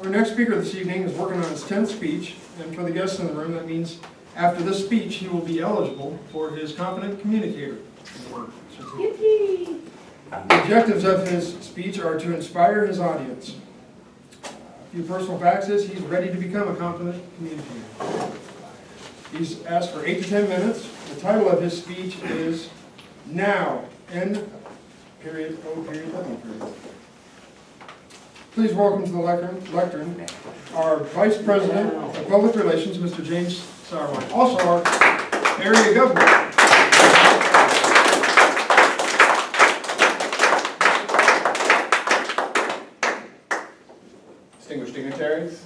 Our next speaker this evening is working on his 10th speech, and for the guests in the room, that means after this speech, he will be eligible for his Confident Communicator Award. The objectives of his speech are to inspire his audience. A few personal facts is he's ready to become a confident communicator. He's asked for 8 to 10 minutes. The title of his speech is Now, N period, O period, W period. Please welcome to the lectern our Vice President of Public Relations, Mr. James Sourwine, also our area governor. Distinguished dignitaries,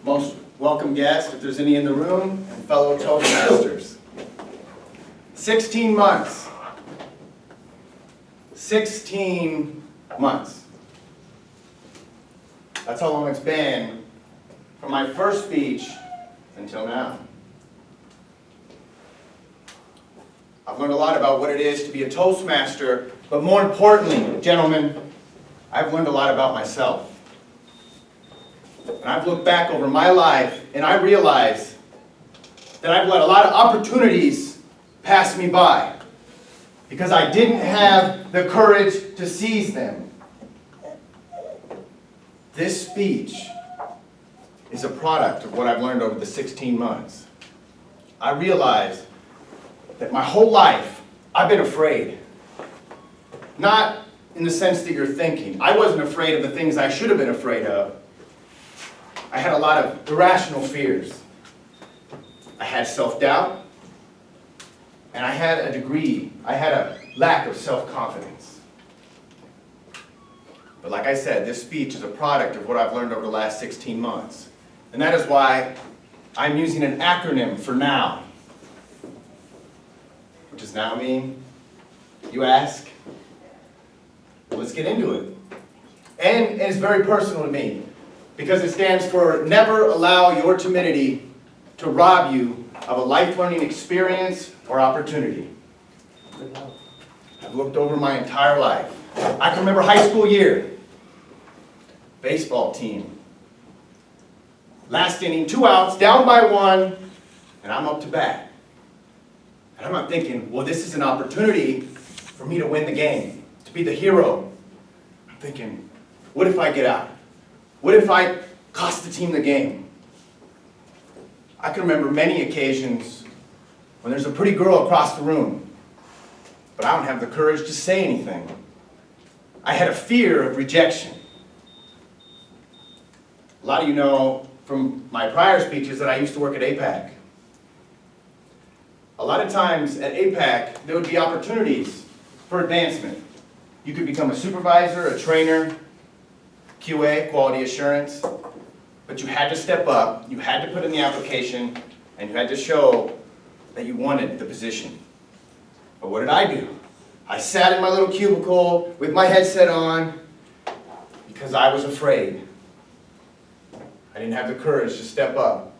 most welcome guests, if there's any in the room, and fellow Toastmasters. 16 months. 16 months. That's how long it's been from my first speech until now. I've learned a lot about what it is to be a Toastmaster, but more importantly, gentlemen, I've learned a lot about myself. And I've looked back over my life and I realize that I've let a lot of opportunities pass me by because I didn't have the courage to seize them. This speech is a product of what I've learned over the 16 months. I realize that my whole life I've been afraid. Not in the sense that you're thinking. I wasn't afraid of the things I should have been afraid of. I had a lot of irrational fears. I had self-doubt, and I had a lack of self-confidence. But like I said, this speech is a product of what I've learned over the last 16 months. And that is why I'm using an acronym for NOW. What does NOW mean? You ask? Well, let's get into it. And it's very personal to me because it stands for never allow your timidity to rob you of a life-learning experience or opportunity. I've looked over my entire life. I can remember high school year, baseball team. Last inning, 2 outs, down by 1, and I'm up to bat. And I'm not thinking, well, this is an opportunity for me to win the game, to be the hero. I'm thinking, what if I get out? What if I cost the team the game? I can remember many occasions when there's a pretty girl across the room, but I don't have the courage to say anything. I had a fear of rejection. A lot of you know from my prior speeches that I used to work at APAC. A lot of times at APAC, there would be opportunities for advancement. You could become a supervisor, a trainer, QA, quality assurance, but you had to step up, you had to put in the application, and you had to show that you wanted the position. But what did I do? I sat in my little cubicle with my headset on because I was afraid. I didn't have the courage to step up.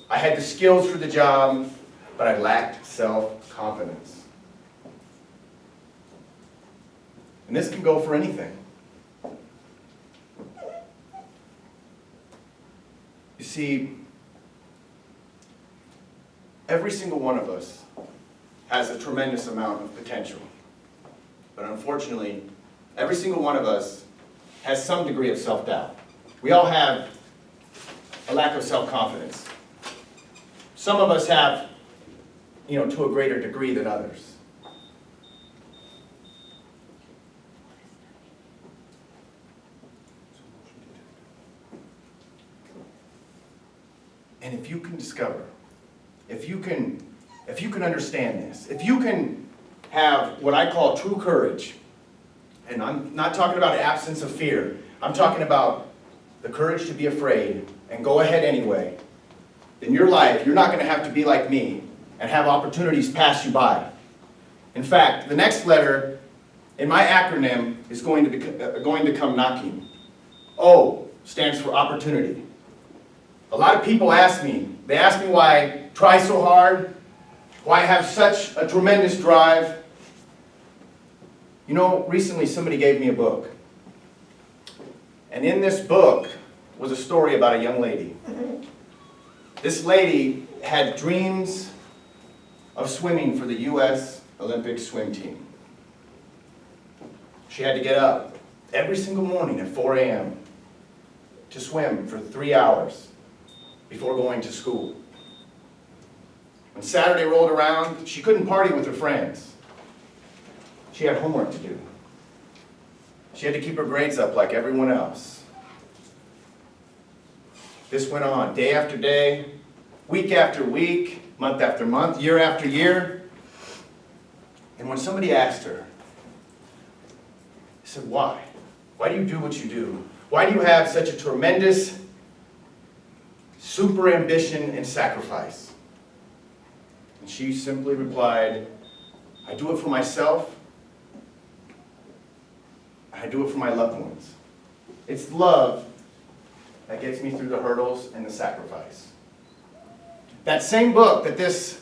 I had the skills for the job, but I lacked self-confidence. And this can go for anything. You see, every single one of us has a tremendous amount of potential. But unfortunately, every single one of us has some degree of self-doubt. We all have a lack of self-confidence. Some of us have, to a greater degree than others. And if you can discover, if you can understand this, if you can have what I call true courage, and I'm not talking about absence of fear, I'm talking about the courage to be afraid and go ahead anyway, in your life, you're not going to have to be like me and have opportunities pass you by. In fact, the next letter in my acronym is going to come knocking. O stands for opportunity. A lot of people ask me why I try so hard, why I have such a tremendous drive. Recently somebody gave me a book. And in this book was a story about a young lady. This lady had dreams of swimming for the U.S. Olympic swim team. She had to get up every single morning at 4 a.m. to swim for 3 hours before going to school. When Saturday rolled around, she couldn't party with her friends. She had homework to do. She had to keep her grades up like everyone else. This went on day after day, week after week, month after month, year after year. And when somebody asked her, he said, why? Why do you do what you do? Why do you have such a tremendous super ambition and sacrifice? And she simply replied, I do it for myself. I do it for my loved ones. It's love that gets me through the hurdles and the sacrifice. That same book that this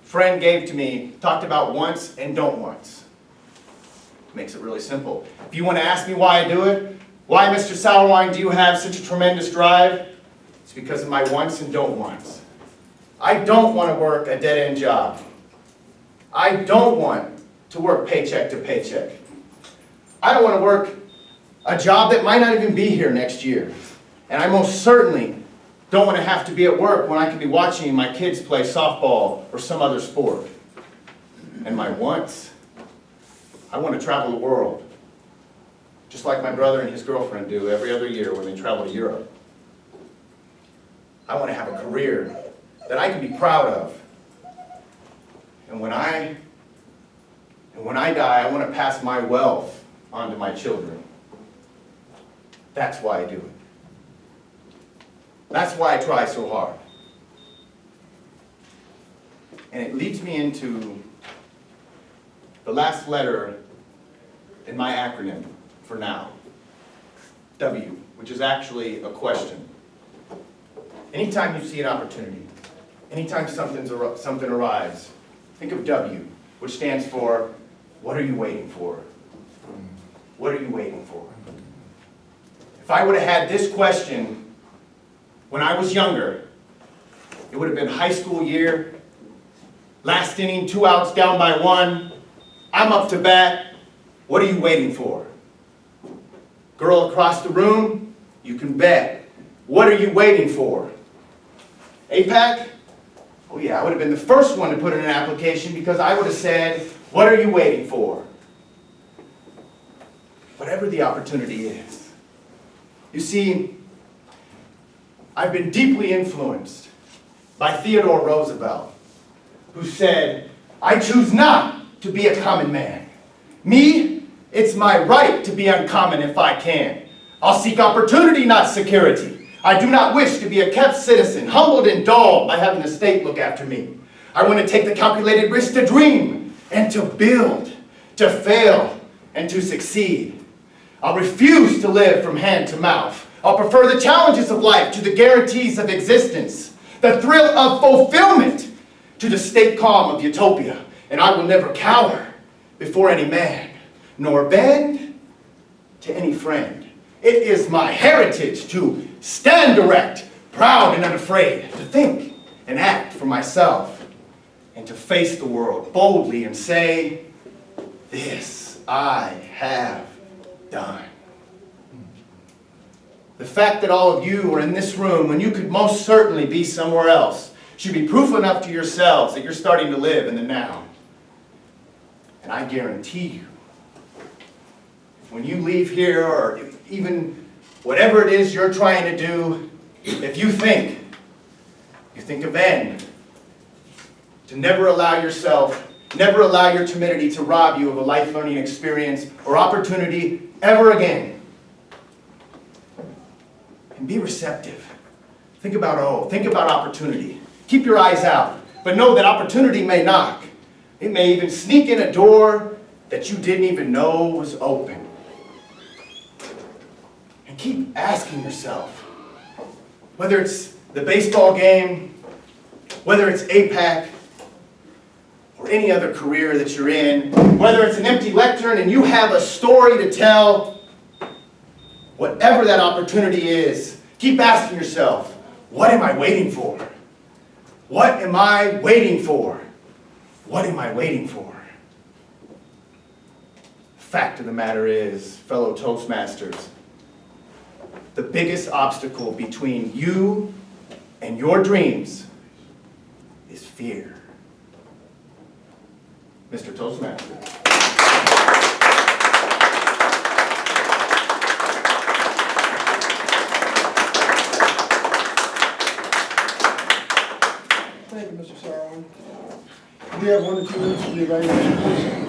friend gave to me talked about wants and don't wants. Makes it really simple. If you want to ask me why I do it, why, Mr. Sourwine, do you have such a tremendous drive? It's because of my wants and don't wants. I don't want to work a dead-end job. I don't want to work paycheck to paycheck. I don't want to work a job that might not even be here next year. And I most certainly don't want to have to be at work when I could be watching my kids play softball or some other sport. And my wants, I want to travel the world, just like my brother and his girlfriend do every other year when they travel to Europe. I want to have a career that I can be proud of. And when I die, I want to pass my wealth on to my children. That's why I do it. That's why I try so hard. And it leads me into the last letter in my acronym for now. W, which is actually a question. Anytime you see an opportunity, anytime something arrives, think of W, which stands for, what are you waiting for? What are you waiting for? If I would have had this question when I was younger, it would have been high school year, last inning, 2 outs, down by 1. I'm up to bat. What are you waiting for? Girl across the room, you can bet. What are you waiting for? APAC? Oh yeah, I would have been the first one to put in an application because I would have said, what are you waiting for? Whatever the opportunity is. You see, I've been deeply influenced by Theodore Roosevelt, who said, I choose not to be a common man. Me, it's my right to be uncommon if I can. I'll seek opportunity, not security. I do not wish to be a kept citizen, humbled and dulled by having the state look after me. I want to take the calculated risk to dream and to build, to fail and to succeed. I'll refuse to live from hand to mouth. I'll prefer the challenges of life to the guarantees of existence, the thrill of fulfillment to the state calm of utopia. And I will never cower before any man, nor bend to any friend. It is my heritage to stand erect, proud and unafraid, to think and act for myself, and to face the world boldly and say, this I have done. The fact that all of you are in this room when you could most certainly be somewhere else should be proof enough to yourselves that you're starting to live in the now. And I guarantee you, when you leave here, or even whatever it is you're trying to do, if you think of end, to never allow yourself, never allow your timidity to rob you of a life learning experience or opportunity ever again. And be receptive. Think about opportunity. Keep your eyes out, but know that opportunity may knock. It may even sneak in a door that you didn't even know was open. And keep asking yourself, whether it's the baseball game, whether it's APAC, or any other career that you're in, whether it's an empty lectern and you have a story to tell, whatever that opportunity is, keep asking yourself, what am I waiting for? What am I waiting for? What am I waiting for? Fact of the matter is, fellow Toastmasters, the biggest obstacle between you and your dreams is fear. Mr. Toastmaster. Thank you, Mr. Sourwine. We have 1 to 2 minutes for the evaluation, please.